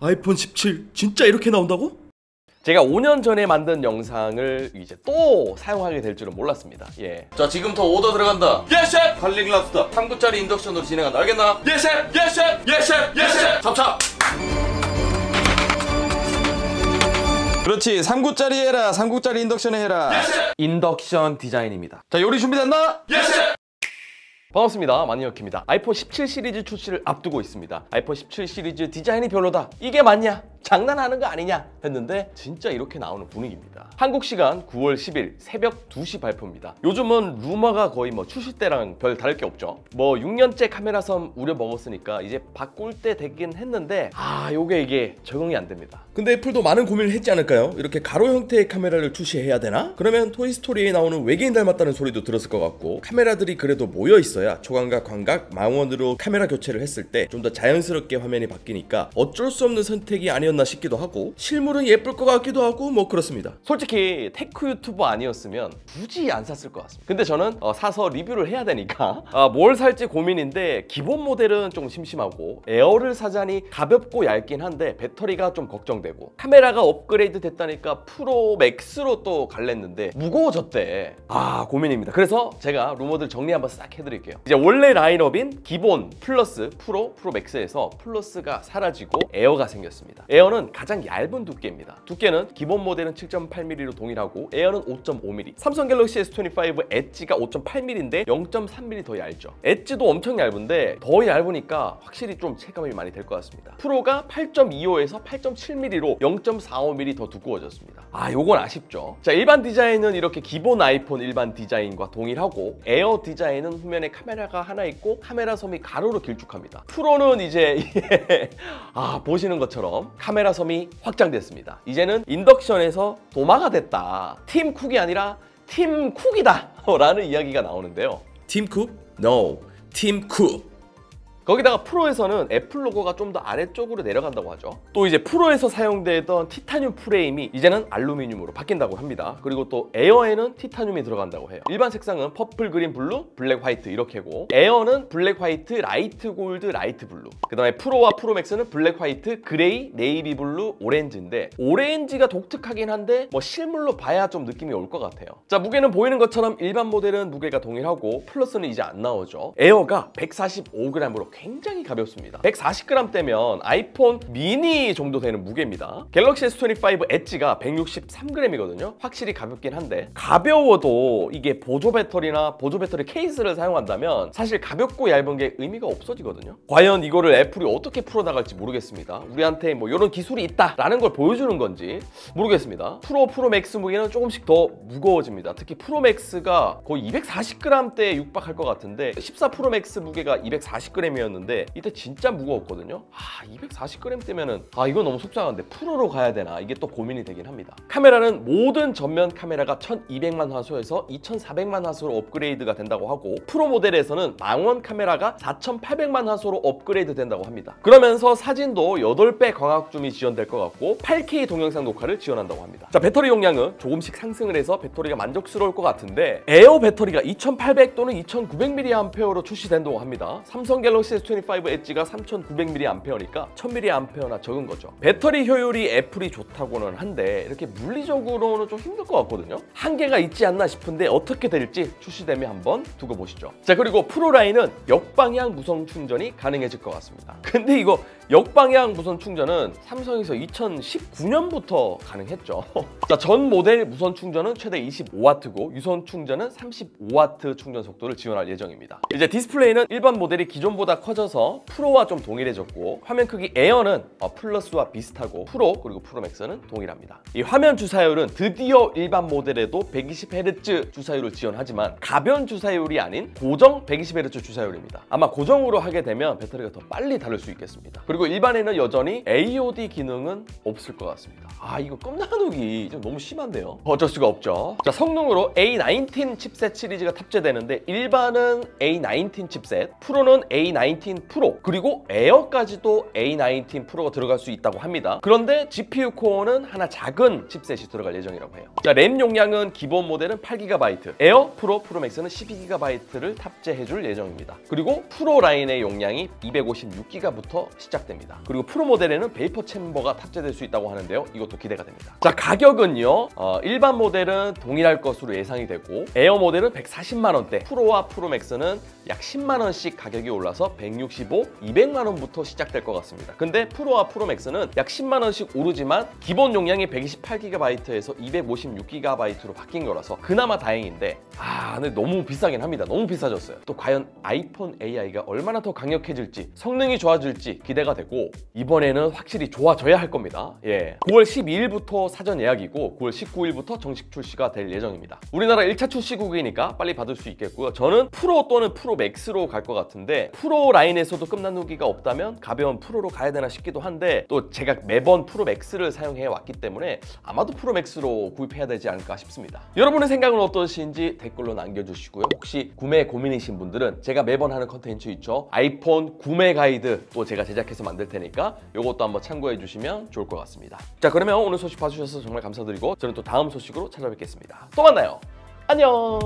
아이폰 17 진짜 이렇게 나온다고? 제가 5년 전에 만든 영상을 이제 또 사용하게 될 줄은 몰랐습니다. 예. 자, 지금부터 오더 들어간다. 예, 셰프! 갈릭 랍스터 3구짜리 인덕션으로 진행한다. 알겠나? 예, 셰프! 예, 셰프! 예, 셰프! 예, 셰프! 찹찹! 그렇지, 3구짜리 해라. 3구짜리 인덕션에 해라. 예, 셰프! 인덕션 디자인입니다. 자, 요리 준비됐나? 예, 셰프! 반갑습니다. 마니어키입니다. 아이폰 17 시리즈 출시를 앞두고 있습니다. 아이폰 17 시리즈 디자인이 별로다. 이게 맞냐? 장난하는 거 아니냐? 했는데 진짜 이렇게 나오는 분위기입니다. 한국 시간 9월 10일 새벽 2시 발표입니다. 요즘은 루머가 거의 출시 때랑 별 다를 게 없죠. 6년째 카메라섬 우려먹었으니까 이제 바꿀 때 되긴 했는데 이게 적응이 안 됩니다. 근데 애플도 많은 고민을 했지 않을까요? 이렇게 가로 형태의 카메라를 출시해야 되나? 그러면 토이스토리에 나오는 외계인 닮았다는 소리도 들었을 것 같고, 카메라들이 그래도 모여 있어야 초광각, 광각, 망원으로 카메라 교체를 했을 때 좀 더 자연스럽게 화면이 바뀌니까 어쩔 수 없는 선택이 아니었나 싶기도 하고, 실물은 예쁠 것 같기도 하고 그렇습니다. 솔직히 테크 유튜버 아니었으면 굳이 안 샀을 것 같습니다. 근데 저는 사서 리뷰를 해야 되니까 뭘 살지 고민인데, 기본 모델은 좀 심심하고 에어를 사자니 가볍고 얇긴 한데 배터리가 좀 걱정되고, 카메라가 업그레이드 됐다니까 프로 맥스로 또 갈랬는데 무거워졌대. 고민입니다. 그래서 제가 루머들 정리 한번 싹 해드릴게요. 이제 원래 라인업인 기본, 플러스, 프로, 프로 맥스에서 플러스가 사라지고 에어가 생겼습니다. 에어는 가장 얇은 두께입니다. 두께는 기본 모델은 7.8mm로 동일하고 에어는 5.5mm. 삼성 갤럭시 S25 엣지가 5.8mm인데 0.3mm 더 얇죠. 엣지도 엄청 얇은데 더 얇으니까 확실히 좀 체감이 많이 될 것 같습니다. 프로가 8.25에서 8.7mm로 0.45mm 더 두꺼워졌습니다. 요건 아쉽죠. 자, 일반 디자인은 이렇게 기본 아이폰 일반 디자인과 동일하고, 에어 디자인은 후면에 카메라가 하나 있고 카메라 섬이 가로로 길쭉합니다. 프로는 이제 보시는 것처럼 카메라 섬이 확장됐습니다. 이제는 인덕션에서 도마가 됐다. 팀 쿡이 아니라 팀 쿡이다 라는 이야기가 나오는데요. 팀 쿡? No. 팀 쿡. 거기다가 프로에서는 애플 로고가 좀 더 아래쪽으로 내려간다고 하죠. 또 이제 프로에서 사용되던 티타늄 프레임이 이제는 알루미늄으로 바뀐다고 합니다. 그리고 또 에어에는 티타늄이 들어간다고 해요. 일반 색상은 퍼플, 그린, 블루, 블랙, 화이트 이렇게고, 에어는 블랙, 화이트, 라이트 골드, 라이트 블루. 그 다음에 프로와 프로맥스는 블랙, 화이트, 그레이, 네이비 블루, 오렌지인데, 오렌지가 독특하긴 한데 실물로 봐야 좀 느낌이 올 것 같아요. 자, 무게는 보이는 것처럼 일반 모델은 무게가 동일하고 플러스는 이제 안 나오죠. 에어가 145g으로 굉장히 가볍습니다. 140g대면 아이폰 미니 정도 되는 무게입니다. 갤럭시 S25 엣지가 163g이거든요. 확실히 가볍긴 한데, 가벼워도 이게 보조 배터리나 보조 배터리 케이스를 사용한다면 사실 가볍고 얇은 게 의미가 없어지거든요. 과연 이거를 애플이 어떻게 풀어나갈지 모르겠습니다. 우리한테 이런 기술이 있다라는 걸 보여주는 건지 모르겠습니다. 프로 맥스 무게는 조금씩 더 무거워집니다. 특히 프로 맥스가 거의 240g대에 육박할 것 같은데, 14 프로 맥스 무게가 240g이었는데 이때 진짜 무거웠거든요. 240g 때면은 이건 너무 속상한데 프로로 가야 되나, 이게 또 고민이 되긴 합니다. 카메라는 모든 전면 카메라가 1200만 화소에서 2400만 화소로 업그레이드가 된다고 하고, 프로 모델에서는 망원 카메라가 4800만 화소로 업그레이드 된다고 합니다. 그러면서 사진도 8배 광학 줌이 지원될 것 같고 8K 동영상 녹화를 지원한다고 합니다. 자, 배터리 용량은 조금씩 상승을 해서 배터리가 만족스러울 것 같은데, 에어 배터리가 2800 또는 2900mAh로 출시된다고 합니다. 삼성 갤럭시 S25 엣지가 3900mAh니까 1000mAh나 적은 거죠. 배터리 효율이 애플이 좋다고는 한데 이렇게 물리적으로는 좀 힘들 것 같거든요. 한계가 있지 않나 싶은데 어떻게 될지 출시되면 한번 두고 보시죠. 자, 그리고 프로 라인은 역방향 무선 충전이 가능해질 것 같습니다. 근데 이거 역방향 무선 충전은 삼성에서 2019년부터 가능했죠. 자, 전 모델 무선 충전은 최대 25W고 유선 충전은 35W 충전 속도를 지원할 예정입니다. 이제 디스플레이는 일반 모델이 기존보다 커져서 프로와 좀 동일해졌고, 화면 크기 에어는 플러스와 비슷하고 프로 그리고 프로맥스는 동일합니다. 이 화면 주사율은 드디어 일반 모델에도 120Hz 주사율을 지원하지만 가변 주사율이 아닌 고정 120Hz 주사율입니다. 아마 고정으로 하게 되면 배터리가 더 빨리 닳을 수 있겠습니다. 그리고 일반에는 여전히 AOD 기능은 없을 것 같습니다. 이거 껌 나누기 좀 너무 심한데요. 어쩔 수가 없죠. 자, 성능으로 A19 칩셋 시리즈가 탑재되는데, 일반은 A19 칩셋, 프로는 A19 A19 프로 그리고 에어까지도 A19 프로가 들어갈 수 있다고 합니다. 그런데 GPU 코어는 하나 작은 칩셋이 들어갈 예정이라고 해요. 자, 램 용량은 기본 모델은 8GB, 에어, 프로, 프로맥스는 12GB를 탑재해줄 예정입니다. 그리고 프로 라인의 용량이 256GB부터 시작됩니다. 그리고 프로 모델에는 베이퍼 챔버가 탑재될 수 있다고 하는데요. 이것도 기대가 됩니다. 자, 가격은요. 일반 모델은 동일할 것으로 예상이 되고 에어 모델은 140만 원대, 프로와 프로맥스는 약 10만 원씩 가격이 올라서 165, 200만 원부터 시작될 것 같습니다. 근데 프로와 프로맥스는 약 10만 원씩 오르지만 기본 용량이 128GB에서 256GB로 바뀐 거라서 그나마 다행인데 근데 너무 비싸긴 합니다. 너무 비싸졌어요. 또 과연 아이폰 AI가 얼마나 더 강력해질지 성능이 좋아질지 기대가 되고 이번에는 확실히 좋아져야 할 겁니다. 9월 12일부터 사전 예약이고 9월 19일부터 정식 출시가 될 예정입니다. 우리나라 1차 출시국이니까 빨리 받을 수 있겠고요. 저는 프로 또는 프로 맥스로 갈 것 같은데 프로 라인에서도 끝난 후기가 없다면 가벼운 프로로 가야 되나 싶기도 한데 또 제가 매번 프로 맥스를 사용해 왔기 때문에 아마도 프로 맥스로 구입해야 되지 않을까 싶습니다. 여러분의 생각은 어떠신지 댓글로 남겨주시고요. 혹시 구매 고민이신 분들은 제가 매번 하는 컨텐츠 있죠. 아이폰 구매 가이드 또 제가 제작해서 만들 테니까 이것도 한번 참고해 주시면 좋을 것 같습니다. 자, 그러면 오늘 소식 봐주셔서 정말 감사드리고 저는 또 다음 소식으로 찾아뵙겠습니다. 또 만나요. 안녕.